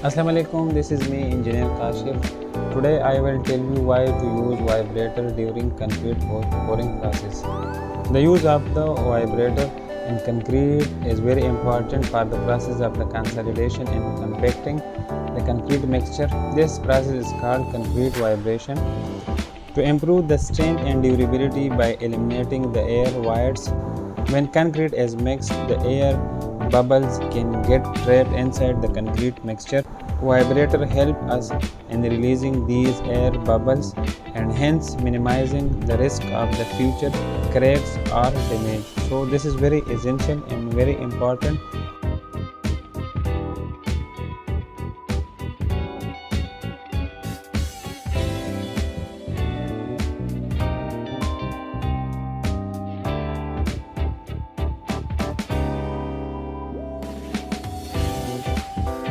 Assalamualaikum, this is me, Engineer Kashif. Today I will tell you why to use vibrator during concrete pouring process. The use of the vibrator in concrete is very important for the process of the consolidation and compacting the concrete mixture. This process is called concrete vibration. To improve the strength and durability by eliminating the air voids, when concrete is mixed, the air bubbles can get trapped inside the concrete mixture. Vibrator help us in releasing these air bubbles and hence minimizing the risk of the future cracks or damage. So this is very essential and very important